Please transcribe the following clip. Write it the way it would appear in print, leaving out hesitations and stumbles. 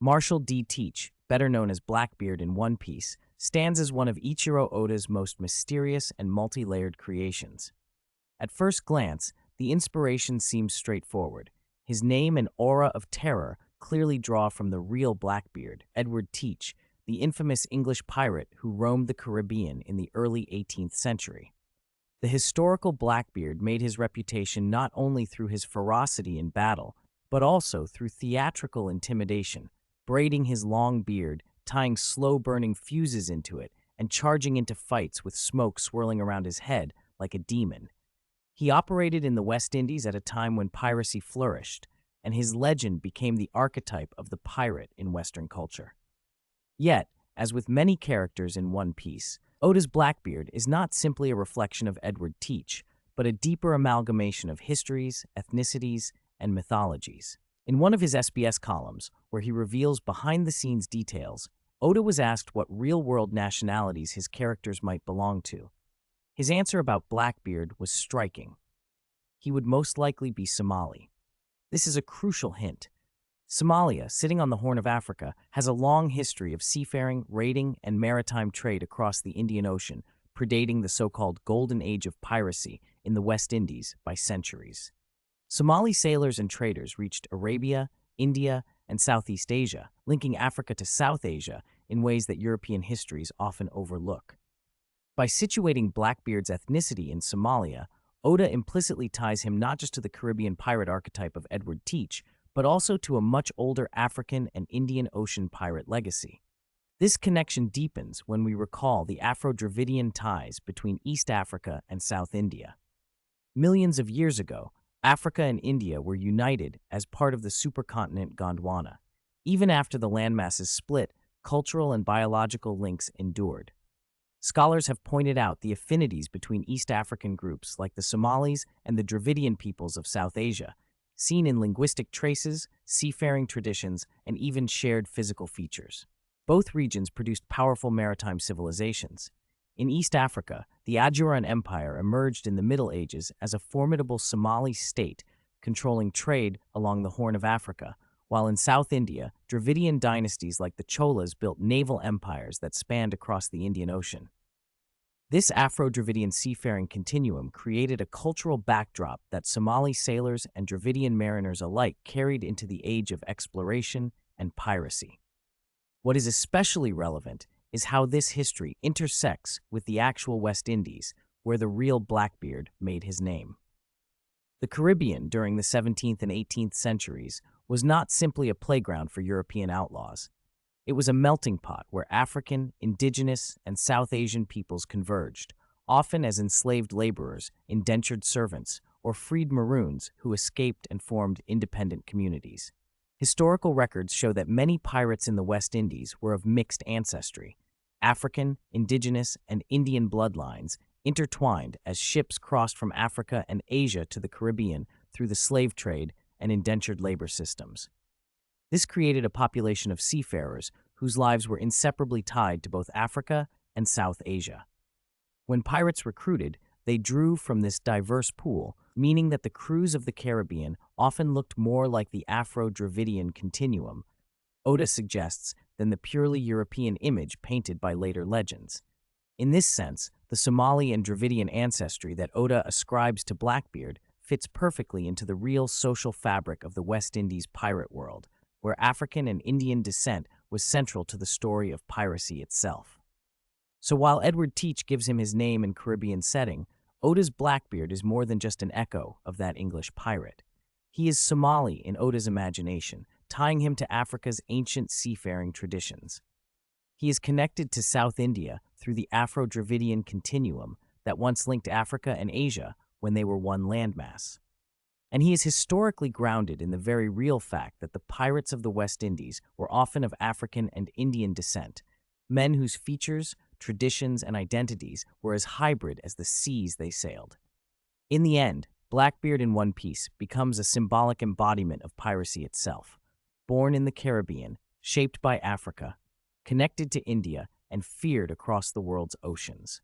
Marshall D. Teach, better known as Blackbeard in One Piece, stands as one of Eiichiro Oda's most mysterious and multi-layered creations. At first glance, the inspiration seems straightforward. His name and aura of terror clearly draw from the real Blackbeard, Edward Teach, the infamous English pirate who roamed the Caribbean in the early 18th century. The historical Blackbeard made his reputation not only through his ferocity in battle, but also through theatrical intimidation, braiding his long beard, tying slow-burning fuses into it, and charging into fights with smoke swirling around his head like a demon. He operated in the West Indies at a time when piracy flourished, and his legend became the archetype of the pirate in Western culture. Yet, as with many characters in One Piece, Oda's Blackbeard is not simply a reflection of Edward Teach, but a deeper amalgamation of histories, ethnicities, and mythologies. In one of his SBS columns, where he reveals behind-the-scenes details, Oda was asked what real-world nationalities his characters might belong to. His answer about Blackbeard was striking. He would most likely be Somali. This is a crucial hint. Somalia, sitting on the Horn of Africa, has a long history of seafaring, raiding, and maritime trade across the Indian Ocean, predating the so-called Golden Age of piracy in the West Indies by centuries. Somali sailors and traders reached Arabia, India, and Southeast Asia, linking Africa to South Asia in ways that European histories often overlook. By situating Blackbeard's ethnicity in Somalia, Oda implicitly ties him not just to the Caribbean pirate archetype of Edward Teach, but also to a much older African and Indian Ocean pirate legacy. This connection deepens when we recall the Afro-Dravidian ties between East Africa and South India. Millions of years ago, Africa and India were united as part of the supercontinent Gondwana. Even after the landmasses split, cultural and biological links endured. Scholars have pointed out the affinities between East African groups like the Somalis and the Dravidian peoples of South Asia, seen in linguistic traces, seafaring traditions, and even shared physical features. Both regions produced powerful maritime civilizations. In East Africa, the Ajuran Empire emerged in the Middle Ages as a formidable Somali state controlling trade along the Horn of Africa, while in South India, Dravidian dynasties like the Cholas built naval empires that spanned across the Indian Ocean. This Afro-Dravidian seafaring continuum created a cultural backdrop that Somali sailors and Dravidian mariners alike carried into the age of exploration and piracy. What is especially relevant is how this history intersects with the actual West Indies, where the real Blackbeard made his name. The Caribbean during the 17th and 18th centuries was not simply a playground for European outlaws. It was a melting pot where African, indigenous, and South Asian peoples converged, often as enslaved laborers, indentured servants, or freed Maroons who escaped and formed independent communities. Historical records show that many pirates in the West Indies were of mixed ancestry. African, indigenous, and Indian bloodlines intertwined as ships crossed from Africa and Asia to the Caribbean through the slave trade and indentured labor systems. This created a population of seafarers whose lives were inseparably tied to both Africa and South Asia. When pirates recruited, they drew from this diverse pool, meaning that the crews of the Caribbean often looked more like the Afro-Dravidian continuum, Oda suggests, than the purely European image painted by later legends. In this sense, the Somali and Dravidian ancestry that Oda ascribes to Blackbeard fits perfectly into the real social fabric of the West Indies pirate world, where African and Indian descent was central to the story of piracy itself. So while Edward Teach gives him his name in Caribbean setting, Oda's Blackbeard is more than just an echo of that English pirate. He is Somali in Oda's imagination, tying him to Africa's ancient seafaring traditions. He is connected to South India through the Afro-Dravidian continuum that once linked Africa and Asia when they were one landmass. And he is historically grounded in the very real fact that the pirates of the West Indies were often of African and Indian descent, men whose features, traditions, and identities were as hybrid as the seas they sailed. In the end, Blackbeard in One Piece becomes a symbolic embodiment of piracy itself, born in the Caribbean, shaped by Africa, connected to India, and feared across the world's oceans.